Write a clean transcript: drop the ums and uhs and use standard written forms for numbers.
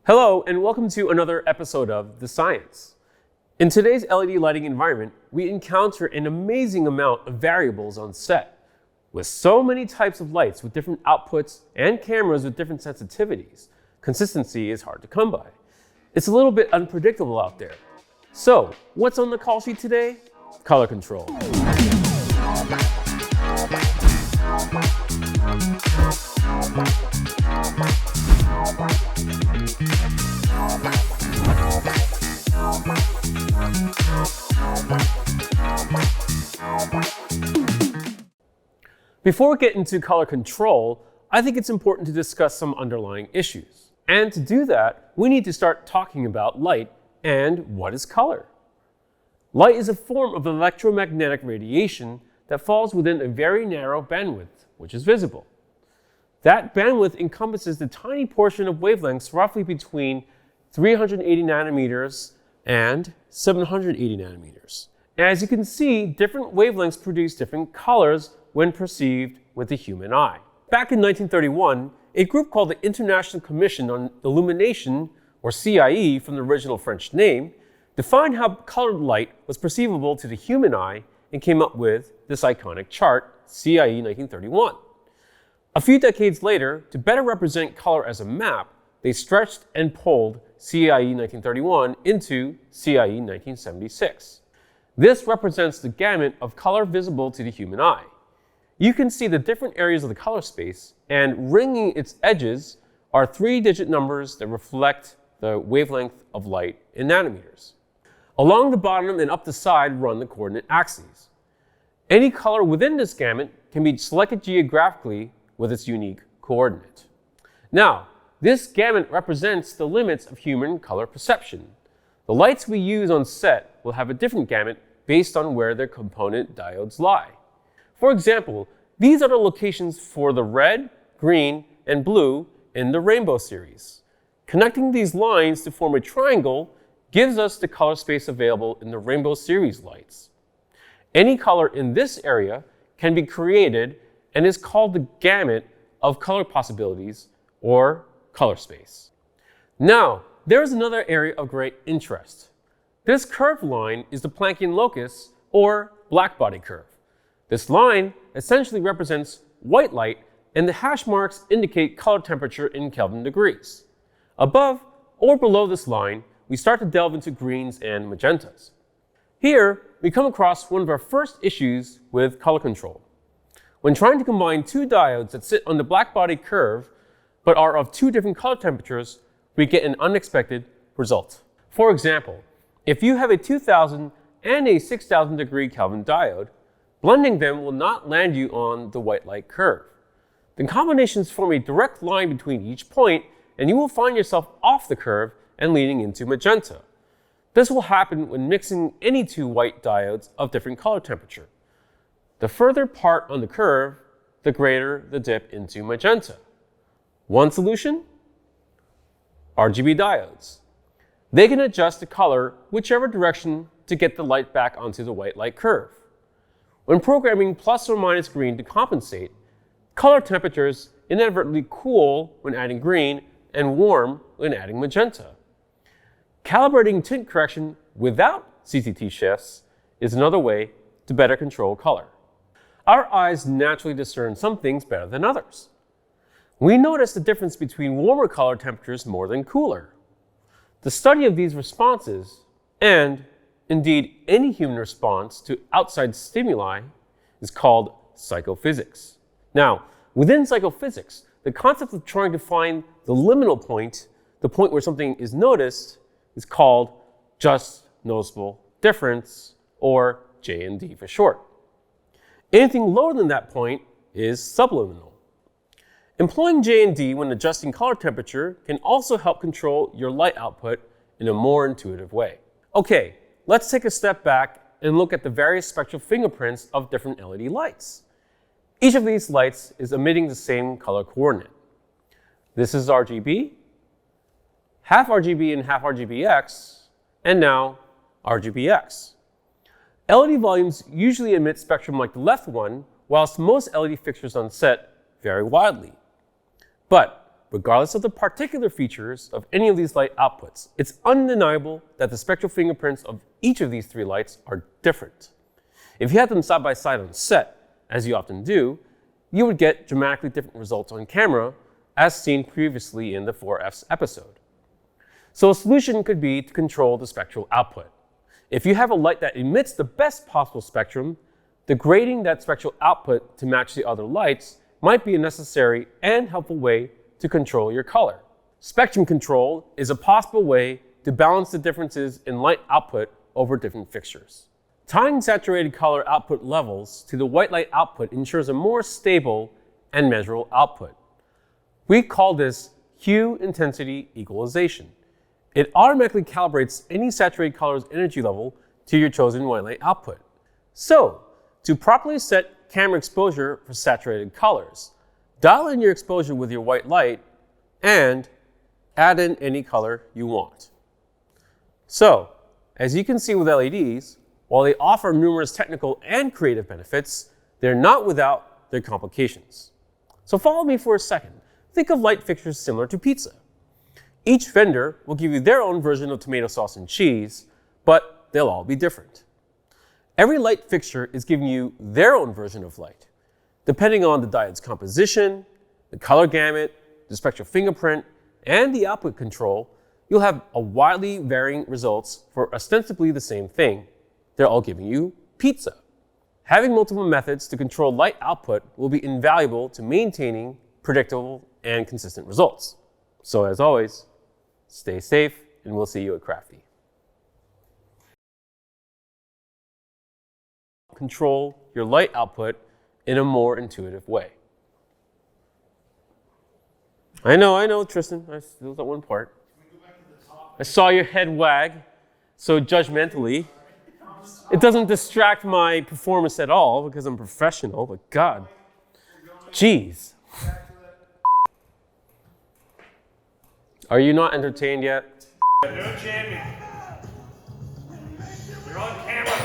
Hello, and welcome to another episode of The Science. In today's LED lighting environment, we encounter an amazing amount of variables on set. With so many types of lights with different outputs and cameras with different sensitivities, consistency is hard to come by. It's a little bit unpredictable out there. So, what's on the call sheet today? Color control. Before we get into color control, I think it's important to discuss some underlying issues. And to do that, we need to start talking about light and what is color. Light is a form of electromagnetic radiation that falls within a very narrow bandwidth, which is visible. That bandwidth encompasses the tiny portion of wavelengths roughly between 380 nanometers and 780 nanometers. As you can see, different wavelengths produce different colors when perceived with the human eye. Back in 1931, a group called the International Commission on Illumination, or CIE from the original French name, defined how colored light was perceivable to the human eye and came up with this iconic chart, CIE 1931. A few decades later, to better represent color as a map, they stretched and pulled CIE 1931 into CIE 1976. This represents the gamut of color visible to the human eye. You can see the different areas of the color space, and ringing its edges are 3-digit numbers that reflect the wavelength of light in nanometers. Along the bottom and up the side run the coordinate axes. Any color within this gamut can be selected geographically with its unique coordinate. Now, this gamut represents the limits of human color perception. The lights we use on set will have a different gamut based on where their component diodes lie. For example, these are the locations for the red, green, and blue in the rainbow series. Connecting these lines to form a triangle gives us the color space available in the rainbow series lights. Any color in this area can be created and is called the gamut of color possibilities, or color space. Now, there is another area of great interest. This curved line is the Planckian locus, or blackbody curve. This line essentially represents white light, and the hash marks indicate color temperature in Kelvin degrees. Above or below this line, we start to delve into greens and magentas. Here, we come across one of our first issues with color control. When trying to combine two diodes that sit on the blackbody curve but are of two different color temperatures, we get an unexpected result. For example, if you have a 2000 and a 6000 degree Kelvin diode, blending them will not land you on the white light curve. The combinations form a direct line between each point, and you will find yourself off the curve and leading into magenta. This will happen when mixing any two white diodes of different color temperature. The further apart on the curve, the greater the dip into magenta. One solution? RGB diodes. They can adjust the color whichever direction to get the light back onto the white light curve. When programming plus or minus green to compensate, color temperatures inadvertently cool when adding green and warm when adding magenta. Calibrating tint correction without CCT shifts is another way to better control color. Our eyes naturally discern some things better than others. We notice the difference between warmer color temperatures more than cooler. The study of these responses, and indeed any human response to outside stimuli, is called psychophysics. Now, within psychophysics, the concept of trying to find the liminal point, the point where something is noticed, is called just noticeable difference, or J&D for short. Anything lower than that point is subliminal. Employing J&D when adjusting color temperature can also help control your light output in a more intuitive way. Okay, let's take a step back and look at the various spectral fingerprints of different LED lights. Each of these lights is emitting the same color coordinate. This is RGB, half RGB and half RGBX, and now RGBX. LED volumes usually emit spectrum like the left one, whilst most LED fixtures on set vary widely. But regardless of the particular features of any of these light outputs, it's undeniable that the spectral fingerprints of each of these three lights are different. If you had them side by side on set, as you often do, you would get dramatically different results on camera, as seen previously in the 4Fs episode. So a solution could be to control the spectral output. If you have a light that emits the best possible spectrum, degrading that spectral output to match the other lights might be a necessary and helpful way to control your color. Spectrum control is a possible way to balance the differences in light output over different fixtures. Tying saturated color output levels to the white light output ensures a more stable and measurable output. We call this hue intensity equalization. It automatically calibrates any saturated color's energy level to your chosen white light output. So, to properly set camera exposure for saturated colors, dial in your exposure with your white light and add in any color you want. So, as you can see with LEDs, while they offer numerous technical and creative benefits, they're not without their complications. So follow me for a second. Think of light fixtures similar to pizza. Each vendor will give you their own version of tomato sauce and cheese, but they'll all be different. Every light fixture is giving you their own version of light. Depending on the diode's composition, the color gamut, the spectral fingerprint, and the output control, you'll have a widely varying results for ostensibly the same thing. They're all giving you pizza. Having multiple methods to control light output will be invaluable to maintaining predictable and consistent results. So as always, stay safe, and we'll see you at Crafty. Control your light output in a more intuitive way. I know, Tristan, I still that one part. I saw your head wag so judgmentally. It doesn't distract my performance at all because I'm professional, but God, jeez. Are you not entertained yet? No jamming. You're on camera.